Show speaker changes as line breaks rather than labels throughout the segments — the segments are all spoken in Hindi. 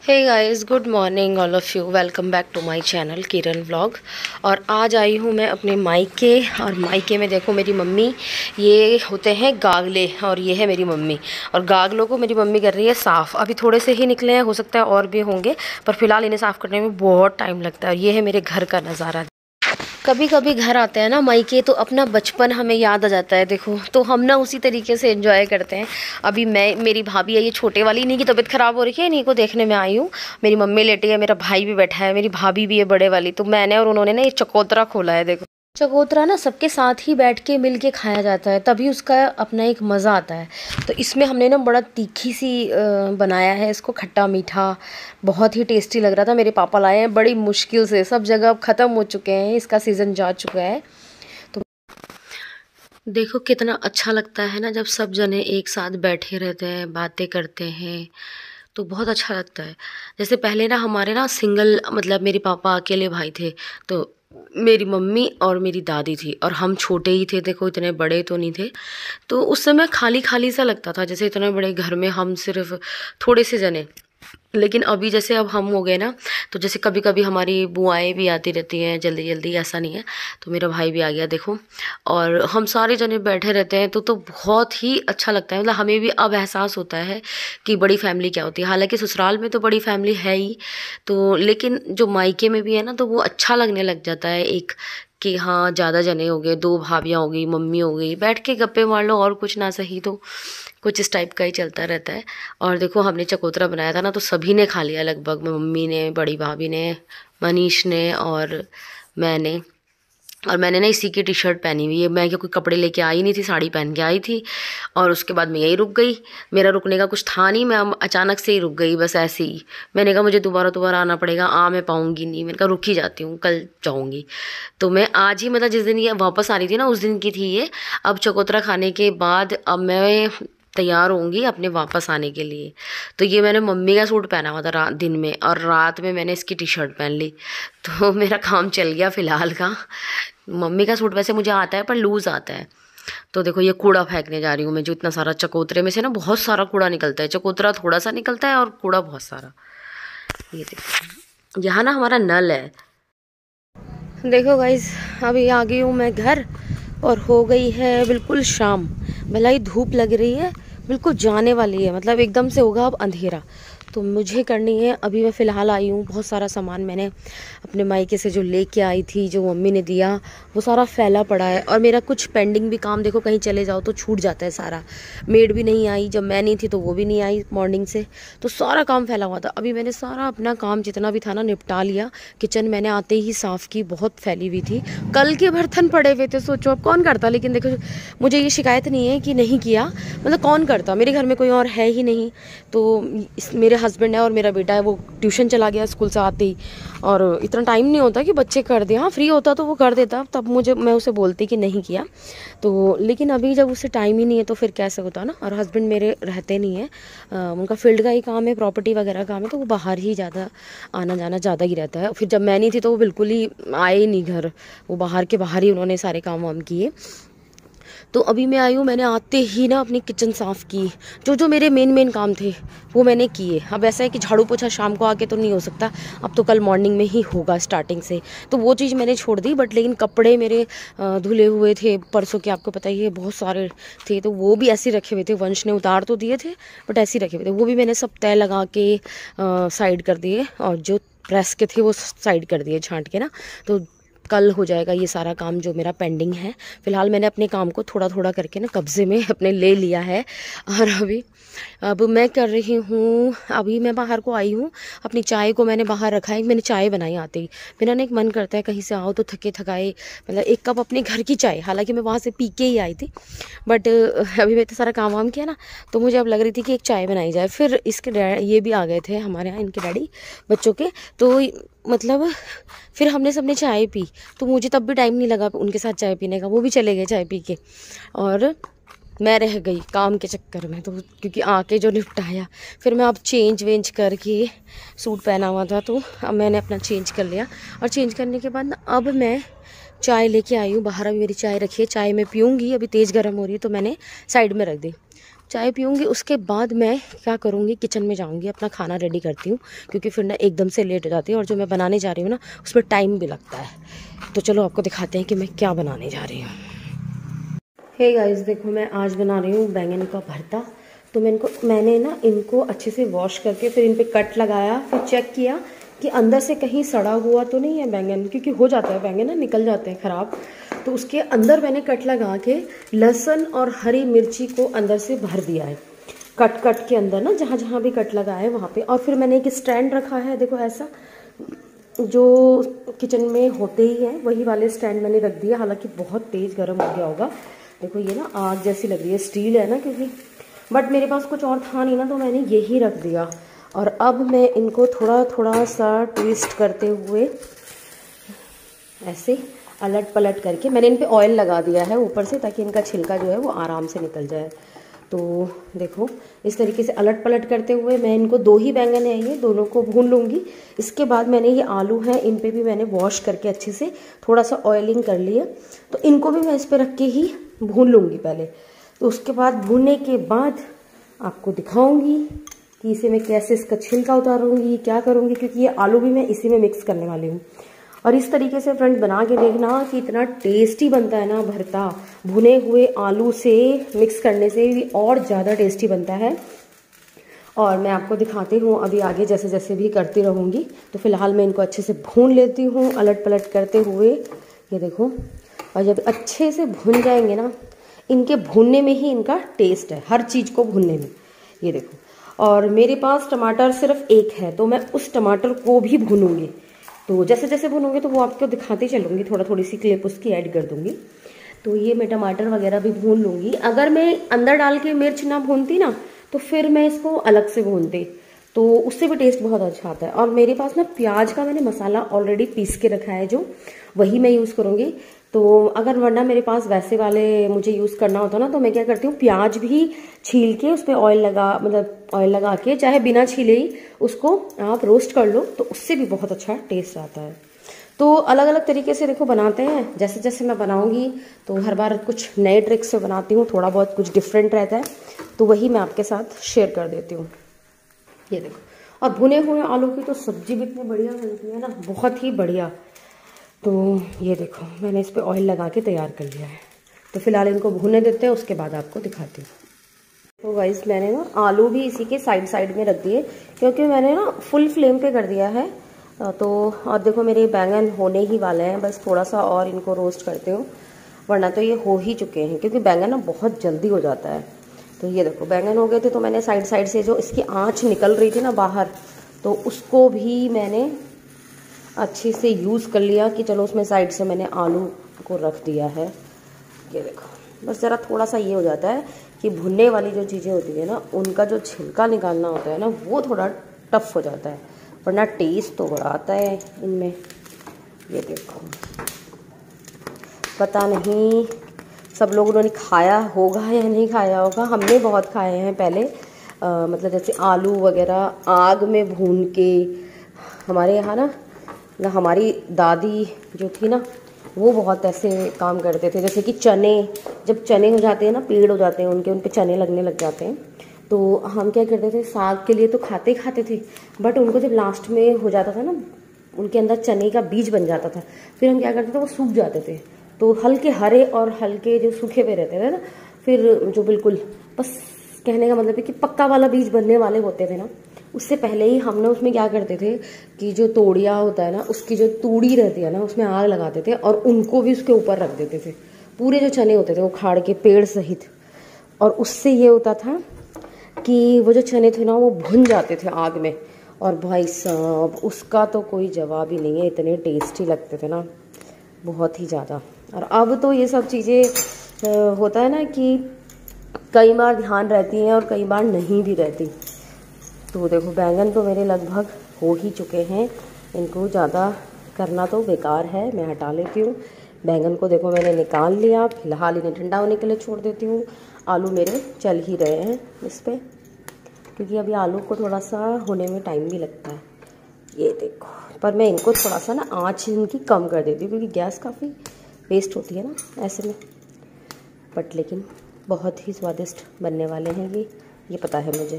Hey guys, good morning all of you. Welcome back to my channel Kiran vlog. और आज आई हूँ मैं अपने मायके। और मायके में देखो मेरी मम्मी, ये होते हैं गागले और ये है मेरी मम्मी। और गागलों को मेरी मम्मी कर रही है साफ़। अभी थोड़े से ही निकले हैं, हो सकता है और भी होंगे, पर फिलहाल इन्हें साफ़ करने में बहुत टाइम लगता है। और ये है मेरे घर का नज़ारा। कभी कभी घर आते हैं ना मायके, तो अपना बचपन हमें याद आ जाता है। देखो, तो हम ना उसी तरीके से एंजॉय करते हैं। अभी मेरी भाभी है, ये छोटे वाली, इन्हीं की तबीयत ख़राब हो रही है, इन्हीं को देखने में आई हूँ। मेरी मम्मी लेटी है, मेरा भाई भी बैठा है, मेरी भाभी भी है बड़े वाली। तो मैंने और उन्होंने ना ये चकोतरा खोला है। देखो, चकोतरा ना सबके साथ ही बैठ के मिल के खाया जाता है, तभी उसका अपना एक मज़ा आता है। तो इसमें हमने ना बड़ा तीखी सी बनाया है इसको, खट्टा मीठा, बहुत ही टेस्टी लग रहा था। मेरे पापा लाए हैं बड़ी मुश्किल से, सब जगह अब ख़त्म हो चुके हैं, इसका सीज़न जा चुका है। तो देखो कितना अच्छा लगता है ना जब सब जने एक साथ बैठे रहते हैं, बातें करते हैं, तो बहुत अच्छा लगता है। जैसे पहले ना हमारे ना सिंगल, मतलब मेरे पापा अकेले भाई थे, तो मेरी मम्मी और मेरी दादी थी, और हम छोटे ही थे। देखो, इतने बड़े तो नहीं थे। तो उस समय खाली खाली सा लगता था, जैसे इतने बड़े घर में हम सिर्फ थोड़े से जने। लेकिन अभी जैसे अब हम हो गए ना, तो जैसे कभी कभी हमारी बुआएं भी आती रहती हैं जल्दी जल्दी, ऐसा नहीं है। तो मेरा भाई भी आ गया देखो, और हम सारे जने बैठे रहते हैं, तो बहुत ही अच्छा लगता है। मतलब हमें भी अब एहसास होता है कि बड़ी फैमिली क्या होती है। हालांकि ससुराल में तो बड़ी फैमिली है ही, तो लेकिन जो मायके में भी है ना, तो वो अच्छा लगने लग जाता है एक, कि हाँ ज़्यादा जने हो गए, दो भाभियाँ हो गई, मम्मी हो गई, बैठ के गप्पे मार लो, और कुछ ना सही तो कुछ इस टाइप का ही चलता रहता है। और देखो, हमने चकोतरा बनाया था ना, तो सभी ने खा लिया लगभग। मम्मी ने, बड़ी भाभी ने, मनीष ने, और मैंने। और मैंने ना इसी की टी शर्ट पहनी हुई है। मैं क्या कोई कपड़े लेके आई नहीं थी, साड़ी पहन के आई थी। और उसके बाद मैं यहीं रुक गई। मेरा रुकने का कुछ था नहीं, मैं अचानक से ही रुक गई, बस ऐसे ही। मैंने कहा मुझे दोबारा दोबारा आना पड़ेगा, मैं पाऊँगी नहीं। मैंने कहा रुक ही जाती हूँ, कल जाऊँगी। तो मैं आज ही, मतलब जिस दिन ये वापस आ रही थी ना, उस दिन की थी ये। अब चकोतरा खाने के बाद अब मैं तैयार होंगी अपने वापस आने के लिए। तो ये मैंने मम्मी का सूट पहना हुआ था रात दिन में, और रात में मैंने इसकी टी शर्ट पहन ली। तो मेरा काम चल गया फ़िलहाल का। मम्मी का सूट वैसे मुझे आता है, पर लूज़ आता है। तो देखो, ये कूड़ा फेंकने जा रही हूँ मैं, जो इतना सारा चकोतरे में से ना बहुत सारा कूड़ा निकलता है। चकोतरा थोड़ा सा निकलता है और कूड़ा बहुत सारा। ये देखो, यहाँ ना हमारा नल है। देखो गाइस, अभी आ गई हूँ मैं घर, और हो गई है बिल्कुल शाम। भला ही धूप लग रही है, बिल्कुल जाने वाली है, मतलब एकदम से होगा अब अंधेरा। तो मुझे करनी है, अभी मैं फ़िलहाल आई हूँ, बहुत सारा सामान मैंने अपने मायके से जो लेके आई थी, जो मम्मी ने दिया, वो सारा फैला पड़ा है। और मेरा कुछ पेंडिंग भी काम, देखो कहीं चले जाओ तो छूट जाता है सारा। मेड भी नहीं आई, जब मैं नहीं थी तो वो भी नहीं आई मॉर्निंग से, तो सारा काम फैला हुआ था। अभी मैंने सारा अपना काम जितना भी था ना निपटा लिया। किचन मैंने आते ही साफ़ की, बहुत फैली हुई थी। कल के बर्तन पड़े हुए थे, सोचो अब कौन करता। लेकिन देखो, मुझे ये शिकायत नहीं है कि नहीं किया, मतलब कौन करता, मेरे घर में कोई और है ही नहीं। तो मेरे हस्बैंड है और मेरा बेटा है, वो ट्यूशन चला गया स्कूल से आते ही। और इतना टाइम नहीं होता कि बच्चे कर दें। हाँ, फ्री होता तो वो कर देता, तब मैं उसे बोलती कि नहीं किया। तो लेकिन अभी जब उसे टाइम ही नहीं है, तो फिर कैसे होता ना। और हस्बैंड मेरे रहते नहीं है, उनका फील्ड का ही काम है, प्रॉपर्टी वगैरह काम है, तो वो बाहर ही ज़्यादा आना जाना ज़्यादा ही रहता है। फिर जब मैं नहीं थी तो वो बिल्कुल ही आए ही नहीं घर, वो बाहर के बाहर ही उन्होंने सारे काम वाम किए। तो अभी मैं आई हूँ, मैंने आते ही ना अपनी किचन साफ़ की। जो मेरे मेन काम थे वो मैंने किए। अब ऐसा है कि झाड़ू पोछा शाम को आके तो नहीं हो सकता, अब तो कल मॉर्निंग में ही होगा स्टार्टिंग से। तो वो चीज़ मैंने छोड़ दी। बट लेकिन कपड़े मेरे धुले हुए थे परसों के, आपको पता ही है, बहुत सारे थे, तो वो भी ऐसे रखे हुए थे। वंश ने उतार तो दिए थे, बट ऐसे ही रखे हुए थे। वो भी मैंने सब तय लगा के साइड कर दिए, और जो प्रेस के थे वो साइड कर दिए छांट के ना। तो कल हो जाएगा ये सारा काम जो मेरा पेंडिंग है। फ़िलहाल मैंने अपने काम को थोड़ा थोड़ा करके ना कब्ज़े में अपने ले लिया है। और अब मैं कर रही हूँ, अभी मैं बाहर को आई हूँ, अपनी चाय को मैंने बाहर रखा है। मैंने चाय बनाई आते ही, मेरा ना एक मन करता है कहीं से आओ तो थके थकाए, मतलब एक कप अपने घर की चाय। हालांकि मैं वहाँ से पी के ही आई थी, बट अभी मैं इतना सारा काम वाम किया ना, तो मुझे अब लग रही थी कि एक चाय बनाई जाए। फिर इसके ये भी आ गए थे हमारे यहाँ, इनके डैडी बच्चों के, तो मतलब फिर हमने सबने चाय पी। तो मुझे तब भी टाइम नहीं लगा उनके साथ चाय पीने का, वो भी चले गए चाय पी के, और मैं रह गई काम के चक्कर में। तो क्योंकि आके जो निपटाया, फिर मैं अब चेंज वेंज करके, सूट पहना हुआ था तो अब मैंने अपना चेंज कर लिया। और चेंज करने के बाद ना अब मैं चाय लेके आई हूँ बाहर। अभी मेरी चाय रखी है, चाय मैं पीऊँगी, अभी तेज़ गर्म हो रही है तो मैंने साइड में रख दी। चाय पीऊँगी, उसके बाद मैं क्या करूँगी, किचन में जाऊँगी, अपना खाना रेडी करती हूँ, क्योंकि फिर ना एकदम से लेट हो जाती है और जो मैं बनाने जा रही हूँ ना उसमें टाइम भी लगता है। तो चलो आपको दिखाते हैं कि मैं क्या बनाने जा रही हूँ। हे गाइस, देखो मैं आज बना रही हूँ बैंगन का भरता। तो मैंने ना इनको अच्छे से वॉश करके फिर इन पे कट लगाया, फिर चेक किया कि अंदर से कहीं सड़ा हुआ तो नहीं है बैंगन, क्योंकि हो जाता है बैंगन ना निकल जाते हैं ख़राब। तो उसके अंदर मैंने कट लगा के लहसुन और हरी मिर्ची को अंदर से भर दिया है, कट के अंदर ना जहाँ जहाँ भी कट लगा है वहाँ पे। और फिर मैंने एक स्टैंड रखा है, देखो ऐसा जो किचन में होते ही हैं वही वाले स्टैंड मैंने रख दिया। हालांकि बहुत तेज़ गर्म हो गया होगा, देखो ये ना आग जैसी लग रही है, स्टील है ना क्योंकि, बट मेरे पास कुछ और था नहीं ना तो मैंने यही रख दिया। और अब मैं इनको थोड़ा थोड़ा सा ट्विस्ट करते हुए ऐसे अलट पलट करके मैंने इन पे ऑयल लगा दिया है ऊपर से, ताकि इनका छिलका जो है वो आराम से निकल जाए। तो देखो इस तरीके से अलट पलट करते हुए मैं इनको, 2 ही बैंगन है ये, दोनों को भून लूँगी। इसके बाद मैंने ये आलू हैं, इन पे भी मैंने वॉश करके अच्छे से थोड़ा सा ऑयलिंग कर लिया, तो इनको भी मैं इस पर रख के ही भून लूँगी पहले। तो उसके बाद भूनने के बाद आपको दिखाऊँगी कि इसे मैं कैसे इसका छिलका उतारूँगी, क्या करूँगी, क्योंकि ये आलू भी मैं इसी में मिक्स करने वाली हूँ। और इस तरीके से फ्रेंड्स बना के देखना कि इतना टेस्टी बनता है ना भरता, भुने हुए आलू से मिक्स करने से भी और ज़्यादा टेस्टी बनता है। और मैं आपको दिखाती हूँ अभी आगे जैसे जैसे भी करती रहूँगी। तो फिलहाल मैं इनको अच्छे से भून लेती हूँ अलट पलट करते हुए, ये देखो। और जब अच्छे से भुन जाएंगे ना, इनके भूनने में ही इनका टेस्ट है, हर चीज़ को भूनने में, ये देखो। और मेरे पास टमाटर सिर्फ 1 है, तो मैं उस टमाटर को भी भूनूंगी। तो जैसे जैसे भूनूंगी तो वो आपको दिखाती चलूँगी, थोड़ी सी क्लिप उसकी ऐड कर दूँगी। तो ये मैं टमाटर वगैरह भी भून लूँगी। अगर मैं अंदर डाल के मिर्च ना भूनती ना तो फिर मैं इसको अलग से भूनती, तो उससे भी टेस्ट बहुत अच्छा आता है। और मेरे पास ना प्याज का मैंने मसाला ऑलरेडी पीस के रखा है, जो वही मैं यूज़ करूँगी। तो अगर वरना मेरे पास वैसे वाले मुझे यूज़ करना होता ना, तो मैं क्या करती हूँ, प्याज भी छील के उस पर ऑयल लगा के, चाहे बिना छीले ही उसको आप रोस्ट कर लो, तो उससे भी बहुत अच्छा टेस्ट आता है। तो अलग अलग तरीके से देखो बनाते हैं, जैसे जैसे मैं बनाऊंगी तो हर बार कुछ नए ट्रिक्स से बनाती हूँ, थोड़ा बहुत कुछ डिफरेंट रहता है, तो वही मैं आपके साथ शेयर कर देती हूँ। ये देखो, और भुने हुए आलू की तो सब्जी भी इतनी बढ़िया बनती है ना, बहुत ही बढ़िया। तो ये देखो मैंने इस पर ऑयल लगा के तैयार कर लिया है। तो फिलहाल इनको भुने देते हैं, उसके बाद आपको दिखाती हूँ। तो गाइस मैंने ना आलू भी इसी के साइड में रख दिए, क्योंकि मैंने ना फुल फ्लेम पे कर दिया है। तो और देखो मेरे बैंगन होने ही वाले हैं, बस थोड़ा सा और इनको रोस्ट करते हूँ, वरना तो ये हो ही चुके हैं, क्योंकि बैंगन ना बहुत जल्दी हो जाता है। तो ये देखो बैंगन हो गए थे, तो मैंने साइड से जो इसकी आँच निकल रही थी ना बाहर, तो उसको भी मैंने अच्छे से यूज़ कर लिया कि चलो उसमें साइड से मैंने आलू को रख दिया है। ये देखो बस ज़रा थोड़ा सा ये हो जाता है कि भुनने वाली जो चीज़ें होती है ना, उनका जो छिलका निकालना होता है ना, वो थोड़ा टफ हो जाता है, वरना टेस्ट तो बड़ा आता है इनमें। ये देखो, पता नहीं सब लोगों ने खाया होगा या नहीं खाया होगा, हमने बहुत खाए हैं पहले। मतलब जैसे आलू वगैरह आग में भून के, हमारे यहाँ ना हमारी दादी जो थी ना, वो बहुत ऐसे काम करते थे। जैसे कि चने, जब चने हो जाते हैं ना, पेड़ हो जाते हैं उनके, उन पे चने लगने लग जाते हैं, तो हम क्या करते थे, साग के लिए तो खाते थे, बट उनको जब लास्ट में हो जाता था ना, उनके अंदर चने का बीज बन जाता था, फिर हम क्या करते थे, वो सूख जाते थे। तो हल्के हरे और हल्के जो सूखे हुए रहते थे ना, फिर जो बिल्कुल, बस कहने का मतलब है कि पक्का वाला बीज बनने वाले होते थे ना, उससे पहले ही हमने उसमें क्या करते थे कि जो तोड़िया होता है ना, उसकी जो तूड़ी रहती है ना, उसमें आग लगाते थे और उनको भी उसके ऊपर रख देते थे, पूरे जो चने होते थे वो खाड़ के पेड़ सहित। और उससे ये होता था कि वो जो चने थे ना, वो भुन जाते थे आग में, और भाई साहब उसका तो कोई जवाब ही नहीं है, इतने टेस्टी लगते थे ना, बहुत ही ज़्यादा। और अब तो ये सब चीज़ें होता है ना कि कई बार ध्यान रहती हैं और कई बार नहीं भी रहती। तो देखो बैंगन तो मेरे लगभग हो ही चुके हैं, इनको ज़्यादा करना तो बेकार है, मैं हटा लेती हूँ। बैंगन को देखो मैंने निकाल लिया, फिलहाल इन्हें ठंडा होने के लिए छोड़ देती हूँ। आलू मेरे चल ही रहे हैं इस पर, क्योंकि अभी आलू को थोड़ा सा होने में टाइम भी लगता है। ये देखो, पर मैं इनको थोड़ा सा ना आँच इनकी कम कर देती हूँ, क्योंकि गैस काफ़ी वेस्ट होती है ना ऐसे में, बट लेकिन बहुत ही स्वादिष्ट बनने वाले हैं ये पता है मुझे।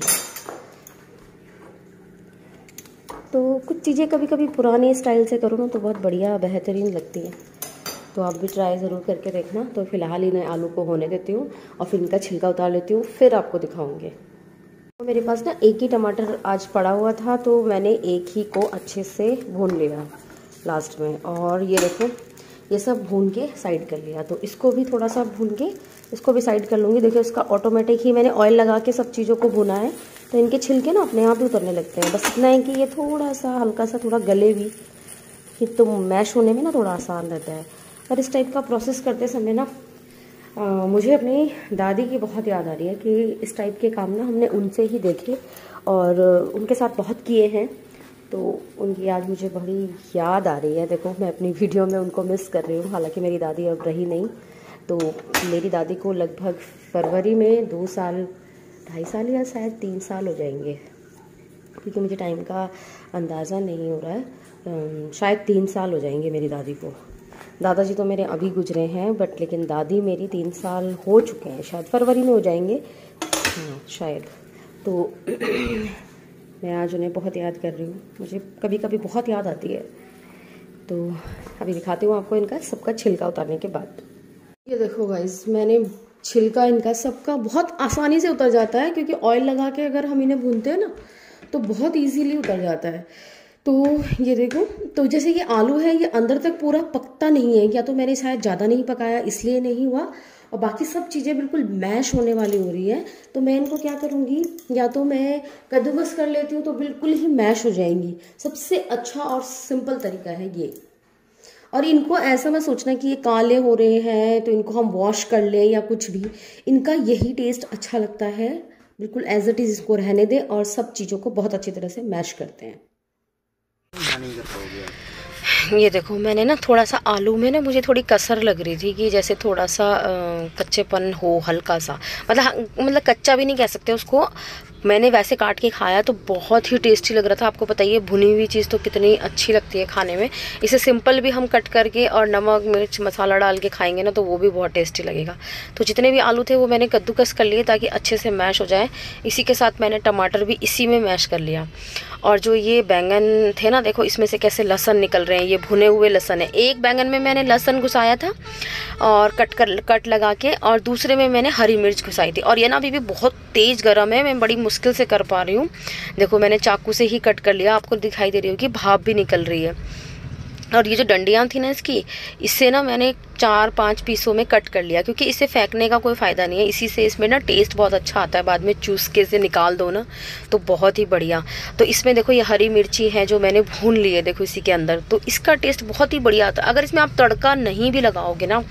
तो कुछ चीज़ें कभी कभी पुराने स्टाइल से करो ना तो बहुत बढ़िया बेहतरीन लगती है, तो आप भी ट्राई ज़रूर करके देखना। तो फ़िलहाल इन्हें आलू को होने देती हूँ और फिर इनका छिलका उतार लेती हूँ, फिर आपको दिखाऊंगी। तो मेरे पास ना एक ही टमाटर आज पड़ा हुआ था, तो मैंने एक ही को अच्छे से भून लिया लास्ट में। और ये देखो ये सब भून के साइड कर लिया, तो इसको भी थोड़ा सा भून के इसको भी साइड कर लूँगी। देखिए उसका ऑटोमेटिक ही मैंने ऑयल लगा के सब चीज़ों को भुना है, तो इनके छिलके ना अपने आप ही उतरने लगते हैं। बस इतना है कि ये थोड़ा सा हल्का सा थोड़ा गले भी, कि तो मैश होने में ना थोड़ा आसान रहता है। और इस टाइप का प्रोसेस करते समय ना मुझे अपनी दादी की बहुत याद आ रही है कि इस टाइप के काम ना हमने उनसे ही देखे और उनके साथ बहुत किए हैं, तो उनकी याद मुझे बड़ी याद आ रही है। देखो मैं अपनी वीडियो में उनको मिस कर रही हूँ, हालांकि मेरी दादी अब रही नहीं। तो मेरी दादी को लगभग फरवरी में 2 साल 2.5 साल या शायद 3 साल हो जाएंगे, क्योंकि मुझे टाइम का अंदाज़ा नहीं हो रहा है। शायद 3 साल हो जाएंगे मेरी दादी को। दादाजी तो मेरे अभी गुजरे हैं, बट लेकिन दादी मेरी 3 साल हो चुके हैं, शायद फरवरी में हो जाएंगे, हाँ शायद। तो मैं आज उन्हें बहुत याद कर रही हूँ, मुझे कभी कभी बहुत याद आती है। तो अभी दिखाती हूँ आपको इनका सबका छिलका उतारने के बाद। ये देखो गाइस, मैंने छिलका इनका सबका बहुत आसानी से उतर जाता है, क्योंकि ऑयल लगा के अगर हम इन्हें भूनते हैं ना तो बहुत इजीली उतर जाता है। तो ये देखो, तो जैसे ये आलू है ये अंदर तक पूरा पकता नहीं है, या तो मैंने शायद ज़्यादा नहीं पकाया इसलिए नहीं हुआ, और बाकी सब चीज़ें बिल्कुल मैश होने वाली हो रही है। तो मैं इनको क्या करूँगी, या तो मैं कद्दूकस कर लेती हूँ तो बिल्कुल ही मैश हो जाएंगी। सबसे अच्छा और सिंपल तरीका है ये। और इनको ऐसा मत सोचना कि ये काले हो रहे हैं तो इनको हम वॉश कर लें या कुछ भी, इनका यही टेस्ट अच्छा लगता है। बिल्कुल एज इट इज़ इसको रहने दें और सब चीज़ों को बहुत अच्छी तरह से मैश करते हैं। ये देखो मैंने ना थोड़ा सा आलू में ना मुझे थोड़ी कसर लग रही थी, कि जैसे थोड़ा सा कच्चेपन हो हल्का सा, मतलब कच्चा भी नहीं कह सकते उसको। मैंने वैसे काट के खाया तो बहुत ही टेस्टी लग रहा था। आपको बताइए भुनी हुई चीज़ तो कितनी अच्छी लगती है खाने में। इसे सिंपल भी हम कट करके और नमक मिर्च मसाला डाल के खाएंगे ना तो वो भी बहुत टेस्टी लगेगा। तो जितने भी आलू थे वो मैंने कद्दूकस कर लिए ताकि अच्छे से मैश हो जाए। इसी के साथ मैंने टमाटर भी इसी में मैश कर लिया। और जो ये बैंगन थे ना, देखो इसमें से कैसे लहसन निकल रहे हैं, ये भुने हुए लहसन है। एक बैंगन में मैंने लहसन घुसाया था और कट लगा के, और दूसरे में मैंने हरी मिर्च घुसाई थी। और ये ना अभी भी बहुत तेज़ गर्म है, मैं बड़ी मुश्किल से कर पा रही हूँ। देखो मैंने चाकू से ही कट कर लिया, आपको दिखाई दे रही होगी भाप भी निकल रही है। और ये जो डंडियाँ थी ना इसकी, इससे ना मैंने 4-5 पीसों में कट कर लिया, क्योंकि इसे फेंकने का कोई फ़ायदा नहीं है। इसी से इसमें ना टेस्ट बहुत अच्छा आता है, बाद में चूस के से निकाल दो ना तो बहुत ही बढ़िया। तो इसमें देखो ये हरी मिर्ची है जो मैंने भून ली है, देखो इसी के अंदर, तो इसका टेस्ट बहुत ही बढ़िया आता है। अगर इसमें आप तड़का नहीं भी लगाओगे ना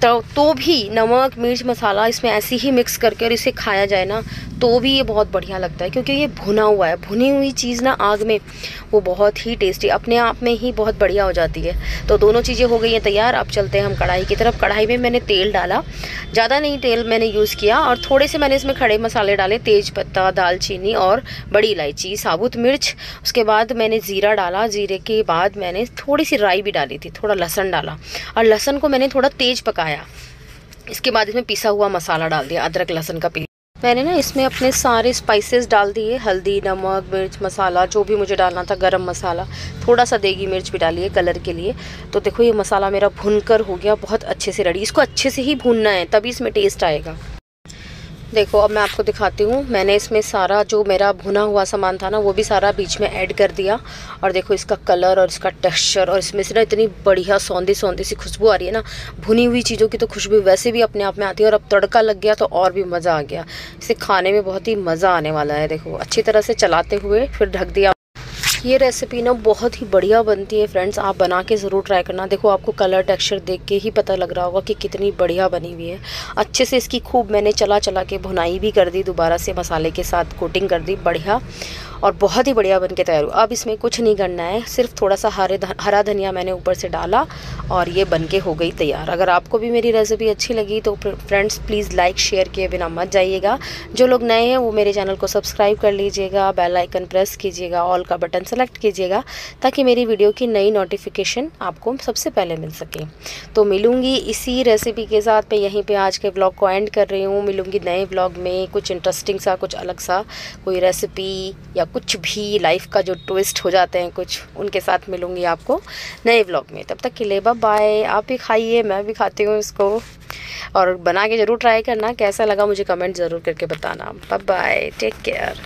तो भी नमक मिर्च मसाला इसमें ऐसे ही मिक्स करके और इसे खाया जाए ना तो भी ये बहुत बढ़िया लगता है, क्योंकि ये भुना हुआ है। भुनी हुई चीज़ ना आग में वो बहुत ही टेस्टी अपने आप में ही बहुत बढ़िया हो जाती है। तो दोनों चीज़ें हो गई हैं तैयार। अब चलते हैं हम कढ़ाई की तरफ। कढ़ाई में मैंने तेल डाला, ज़्यादा नहीं तेल मैंने यूज़ किया, और थोड़े से मैंने इसमें खड़े मसाले डाले, तेज पत्ता दालचीनी और बड़ी इलायची साबुत मिर्च। उसके बाद मैंने ज़ीरा डाला, ज़ीरे के बाद मैंने थोड़ी सी राई भी डाली थी, थोड़ा लहसुन डाला, और लहसुन को मैंने थोड़ा तेज पकाया। इसके बाद इसमें पिसा हुआ मसाला डाल दिया, अदरक लहसुन का पेस्ट। मैंने ना इसमें अपने सारे स्पाइसेस डाल दिए, हल्दी नमक मिर्च मसाला जो भी मुझे डालना था, गरम मसाला, थोड़ा सा देगी मिर्च भी डाली है कलर के लिए। तो देखो ये मसाला मेरा भुनकर हो गया बहुत अच्छे से रेडी। इसको अच्छे से ही भूनना है तभी इसमें टेस्ट आएगा। देखो अब मैं आपको दिखाती हूँ, मैंने इसमें सारा जो मेरा भुना हुआ सामान था ना वो भी सारा बीच में ऐड कर दिया। और देखो इसका कलर और इसका टेक्सचर, और इसमें से ना इतनी बढ़िया सौंधी सौंधी सी खुशबू आ रही है ना। भुनी हुई चीज़ों की तो खुशबू वैसे भी अपने आप में आती है, और अब तड़का लग गया तो और भी मज़ा आ गया। इसे खाने में बहुत ही मज़ा आने वाला है। देखो अच्छी तरह से चलाते हुए फिर ढक दिया। ये रेसिपी ना बहुत ही बढ़िया बनती है फ्रेंड्स, आप बना के ज़रूर ट्राई करना। देखो आपको कलर टेक्सचर देख के ही पता लग रहा होगा कि कितनी बढ़िया बनी हुई है। अच्छे से इसकी खूब मैंने चला के भुनाई भी कर दी, दोबारा से मसाले के साथ कोटिंग कर दी बढ़िया। और बहुत ही बढ़िया बन के तैयार हुआ। अब इसमें कुछ नहीं करना है, सिर्फ थोड़ा सा हरा धनिया मैंने ऊपर से डाला और ये बन के हो गई तैयार। अगर आपको भी मेरी रेसिपी अच्छी लगी तो फ्रेंड्स प्लीज़ लाइक शेयर किए बिना मत जाइएगा। जो लोग नए हैं वो मेरे चैनल को सब्सक्राइब कर लीजिएगा, बेल आइकन प्रेस कीजिएगा, ऑल का बटन सेलेक्ट कीजिएगा ताकि मेरी वीडियो की नई नोटिफिकेशन आपको सबसे पहले मिल सके। तो मिलूँगी इसी रेसिपी के साथ। मैं यहीं पे आज के ब्लॉग को एंड कर रही हूँ। मिलूँगी नए ब्लॉग में, कुछ इंटरेस्टिंग सा, कुछ अलग सा, कोई रेसिपी या कुछ भी लाइफ का जो ट्विस्ट हो जाते हैं कुछ, उनके साथ मिलूँगी आपको नए ब्लॉग में। तब तक के लिए बाय बाय। आप भी खाइए, मैं भी खाती हूँ इसको, और बना के ज़रूर ट्राई करना। कैसा लगा मुझे कमेंट ज़रूर करके बताना। Bye bye, take care.